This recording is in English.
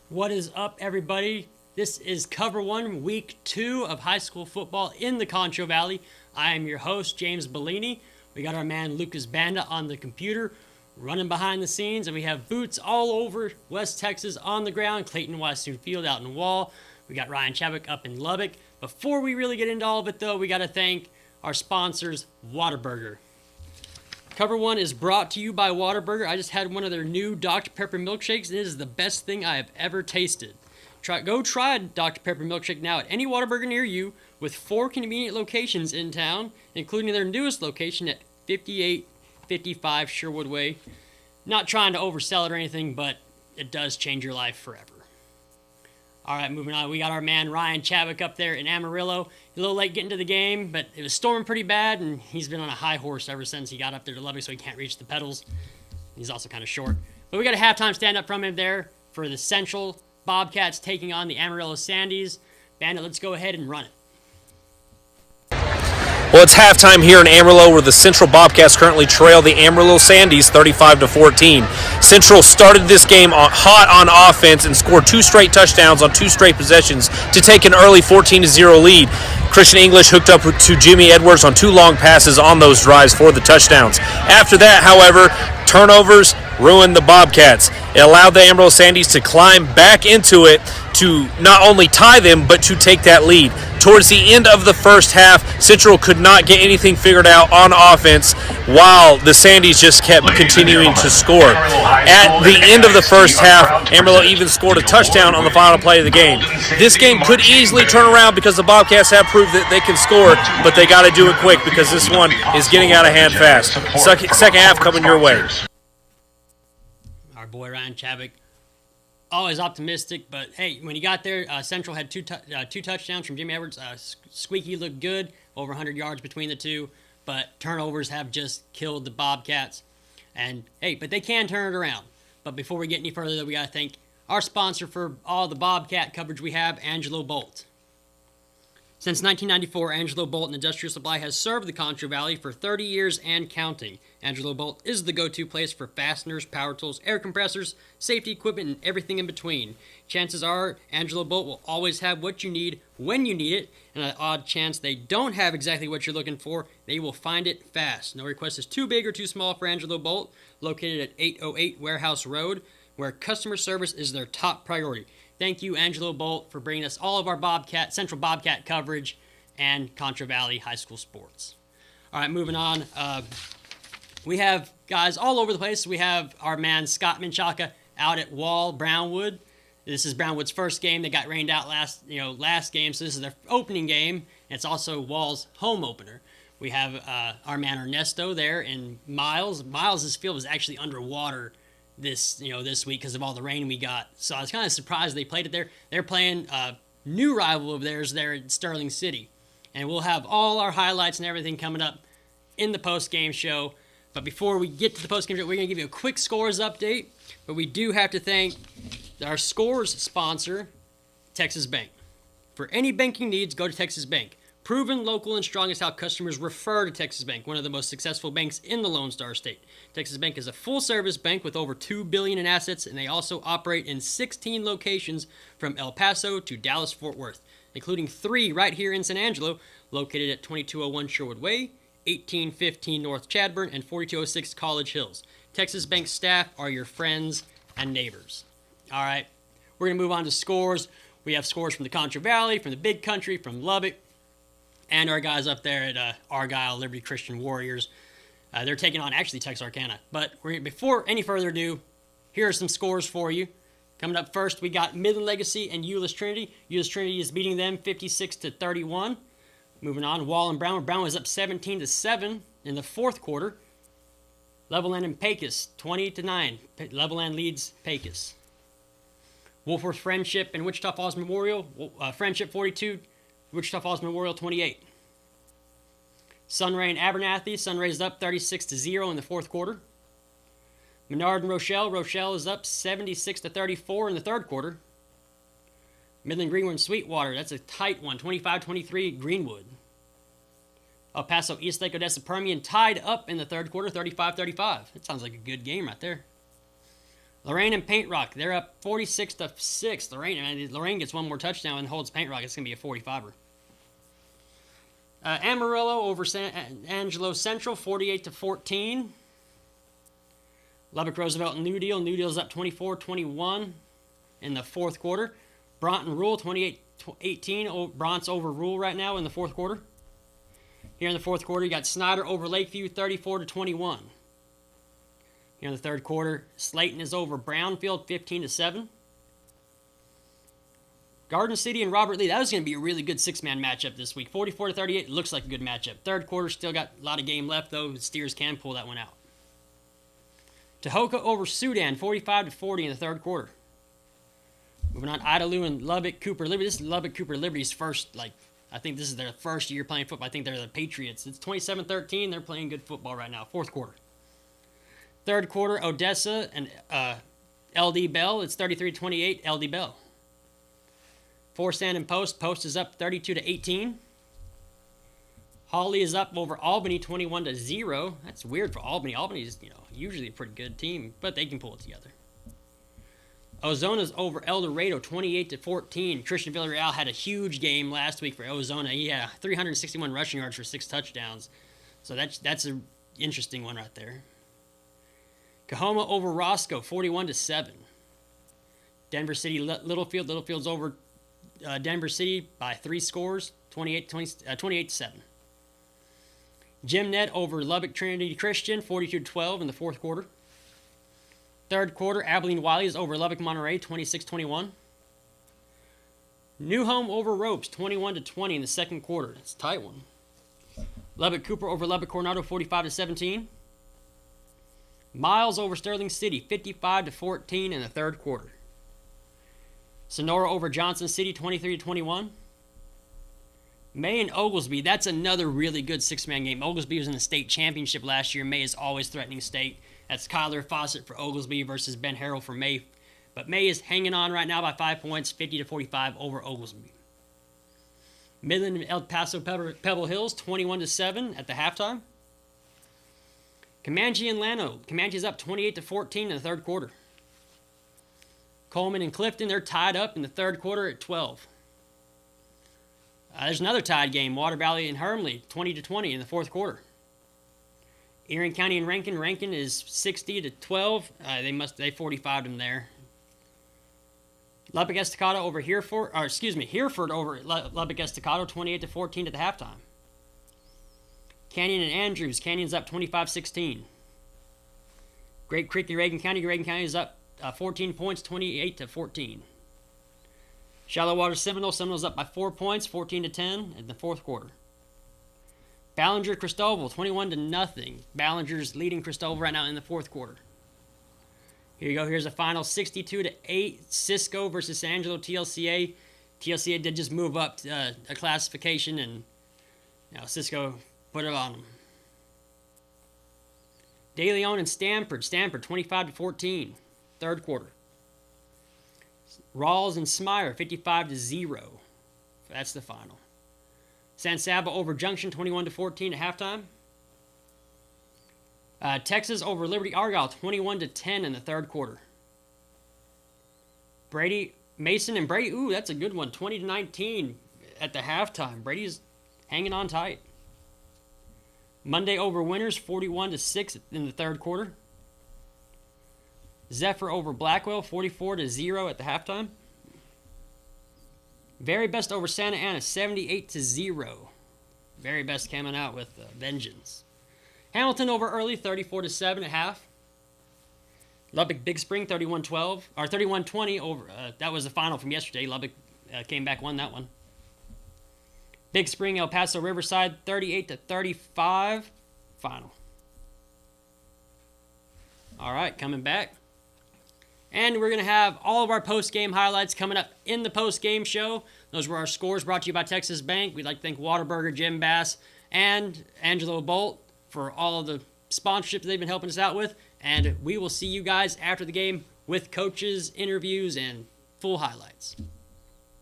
What is up, everybody? This is Cover 1, Week 2 of high school football in the Concho Valley. I am your host, James Bouligny. We got our man Lucas Banda on the computer, running behind the scenes, and we have boots all over West Texas on the ground. Clayton Western Field out in Wall. We got Ryan Chadwick up in Lubbock. Before we really get into all of it, though, we got to thank our sponsors, Whataburger. Cover 1 is brought to you by Whataburger. I just had one of their new Dr. Pepper milkshakes. It is the best thing I have ever tasted. Go try a Dr. Pepper milkshake now at any Whataburger near you, with 4 convenient locations in town, including their newest location at 5855 Sherwood Way. Not trying to oversell it or anything, but it does change your life forever. All right, moving on. We got our man Ryan Chadwick up there in Amarillo. A little late getting to the game, but it was storming pretty bad, and he's been on a high horse ever since he got up there to Lubbock, so he can't reach the pedals. He's also kind of short. But we got a halftime stand-up from him there for the Central Bobcats taking on the Amarillo Sandies. Bandit, let's go ahead and run it. Well, it's halftime here in Amarillo, where the Central Bobcats currently trail the Amarillo Sandies 35-14. Central started this game hot on offense and scored 2 straight touchdowns on 2 straight possessions to take an early 14-0 lead. Christian English hooked up to Jimmy Edwards on 2 long passes on those drives for the touchdowns. After that, however, turnovers ruined the Bobcats. It allowed the Amarillo Sandies to climb back into it to not only tie them, but to take that lead. Towards the end of the first half, Central could not get anything figured out on offense, while the Sandies just kept continuing to score. At the end of the first half, Amarillo even scored a touchdown on the final play of the game. This game could easily turn around because the Bobcats have proved that they can score, but they got to do it quick because this one is getting out of hand fast. Second half coming your way. Our boy Ryan Chadwick, always optimistic, but hey, when he got there, Central had two touchdowns from Jimmy Edwards. Squeaky looked good, over 100 yards between the two, but turnovers have just killed the Bobcats. And hey, but they can turn it around. But before we get any further, we got to thank our sponsor for all the Bobcat coverage we have, Angelo Bolt. Since 1994, Angelo Bolt Industrial Supply has served the Concho Valley for 30 years and counting. Angelo Bolt is the go-to place for fasteners, power tools, air compressors, safety equipment, and everything in between. Chances are Angelo Bolt will always have what you need when you need it, and an odd chance they don't have exactly what you're looking for, they will find it fast. No request is too big or too small for Angelo Bolt, located at 808 Warehouse Road, where customer service is their top priority. Thank you, Angelo Bolt, for bringing us all of our Central Bobcat coverage and Concho Valley high school sports. All right, moving on. We have guys all over the place. We have our man Scott Menchaca out at Wall Brownwood. This is Brownwood's first game. They got rained out last game, so this is their opening game. And it's also Wall's home opener. We have our man Ernesto there, and Miles. Miles' field was actually underwater this week because of all the rain we got. So I was kind of surprised they played it there. They're playing a new rival of theirs there in Sterling City. And we'll have all our highlights and everything coming up in the post-game show. But before we get to the post-game show, we're going to give you a quick scores update. But we do have to thank our scores sponsor, Texas Bank. For any banking needs, go to Texas Bank. Proven, local, and strong is how customers refer to Texas Bank, one of the most successful banks in the Lone Star State. Texas Bank is a full-service bank with over $2 billion in assets, and they also operate in 16 locations from El Paso to Dallas-Fort Worth, including 3 right here in San Angelo, located at 2201 Sherwood Way, 1815 North Chadburn, and 4206 College Hills. Texas Bank staff are your friends and neighbors. All right, we're going to move on to scores. We have scores from the Concho Valley, from the Big Country, from Lubbock, and our guys up there at Argyle Liberty Christian Warriors. They're taking on actually Texarkana. But before any further ado, here are some scores for you. Coming up first, we got Midland Legacy and Euless Trinity. Euless Trinity is beating them 56-31. Moving on, Wall and Brownwood. Brownwood is up 17-7 in the fourth quarter. Levelland and Pecos 20-9. Levelland leads Pecos. Wolfworth Friendship and Wichita Falls Memorial. Friendship 42. Wichita Falls Memorial 28. Sunray and Abernathy. Sunray is up 36-0 in the fourth quarter. Menard and Rochelle. Rochelle is up 76-34 in the third quarter. Midland Greenwood and Sweetwater. That's a tight one. 25-23 Greenwood. El Paso East Lake Odessa Permian tied up in the third quarter. 35-35. That sounds like a good game right there. Lorraine and Paint Rock, they're up 46-6. Lorraine gets one more touchdown and holds Paint Rock. It's going to be a 45er. Amarillo over San Angelo Central, 48-14. Lubbock Roosevelt and New Deal. New Deal's up 24-21 in the fourth quarter. Bronton Rule, 28-18. Bronx over Rule right now in the fourth quarter. Here in the fourth quarter, you got Snyder over Lakeview, 34-21. Here in the third quarter, Slayton is over Brownfield, 15-7. Garden City and Robert Lee. That was going to be a really good six-man matchup this week. 44-38 looks like a good matchup. Third quarter still got a lot of game left, though. The Steers can pull that one out. Tahoka over Sudan, 45-40 in the third quarter. Moving on, Idalou and Lubbock Cooper Liberty. This is Lubbock Cooper Liberty's first, I think this is their first year playing football. I think they're the Patriots. It's 27-13. They're playing good football right now. Fourth quarter. Third quarter, Odessa and LD Bell. It's 33-28, LD Bell. Stand and Post. Post is up 32-18. Hawley is up over Albany 21-0. That's weird for Albany. Albany is, usually a pretty good team, but they can pull it together. Ozona's over El Dorado 28-14. Christian Villarreal had a huge game last week for Ozona. He had 361 rushing yards for 6 touchdowns. So that's an interesting one right there. Kahoma over Roscoe 41-7. Denver City Littlefield. Littlefield's over Denver City by 3 scores, 28-7. Jim Net over Lubbock Trinity Christian, 42-12 in the fourth quarter. Third quarter, Abilene Wiley is over Lubbock Monterey, 26-21. New Home over Ropes, 21-20 in the second quarter. It's a tight one. Lubbock Cooper over Lubbock Coronado, 45-17. Miles over Sterling City, 55-14 in the third quarter. Sonora over Johnson City, 23-21. May and Oglesby, that's another really good six-man game. Oglesby was in the state championship last year. May is always threatening state. That's Kyler Fawcett for Oglesby versus Ben Harrell for May. But May is hanging on right now by 5 points, 50-45 over Oglesby. Midland and El Paso Pebble Hills, 21-7 at the halftime. Comanche and Llano. Comanche's up 28-14 in the third quarter. Coleman and Clifton, they're tied up in the third quarter at 12. There's another tied game, Water Valley and Hermley, 20-20 in the fourth quarter. Erie County and Rankin. Rankin is 60-12. They 45'd them there. Lubbock Estacado over Hereford over Lubbock Estacado, 28-14 at the halftime. Canyon and Andrews. Canyon's up 25-16. Great Creek and Reagan County. Reagan County is up 14 points, 28-14. Shallow Water Seminole. Seminole's up by 4 points, 14-10 in the fourth quarter. Ballinger Cristobal, 21-0. Ballinger's leading Cristobal right now in the fourth quarter. Here you go. Here's the final, 62-8. Cisco versus San Angelo TLCA. TLCA did just move up a classification, and Cisco put it on them. De Leon and Stanford. Stanford, 25-14. Third quarter. Rawls and Smyre, 55-0. That's the final. San Saba over Junction, 21-14 at halftime. Texas over Liberty Argyle, 21-10 in the third quarter. Mason and Brady, ooh, that's a good one, 20-19 at the halftime. Brady's hanging on tight. Monday over Winners, 41-6 in the third quarter. Zephyr over Blackwell, 44-0 at the halftime. Very Best over Santa Ana, 78-0. Very Best coming out with vengeance. Hamilton over Early, 34-7 at half. Lubbock Big Spring, 31-12 or 31-20 over. That was the final from yesterday. Lubbock came back, won that one. Big Spring, El Paso Riverside, 38-35. Final. All right, coming back. And we're going to have all of our post-game highlights coming up in the post-game show. Those were our scores brought to you by Texas Bank. We'd like to thank Whataburger, Jim Bass, and Angelo Bolt for all of the sponsorships they've been helping us out with. And we will see you guys after the game with coaches, interviews, and full highlights.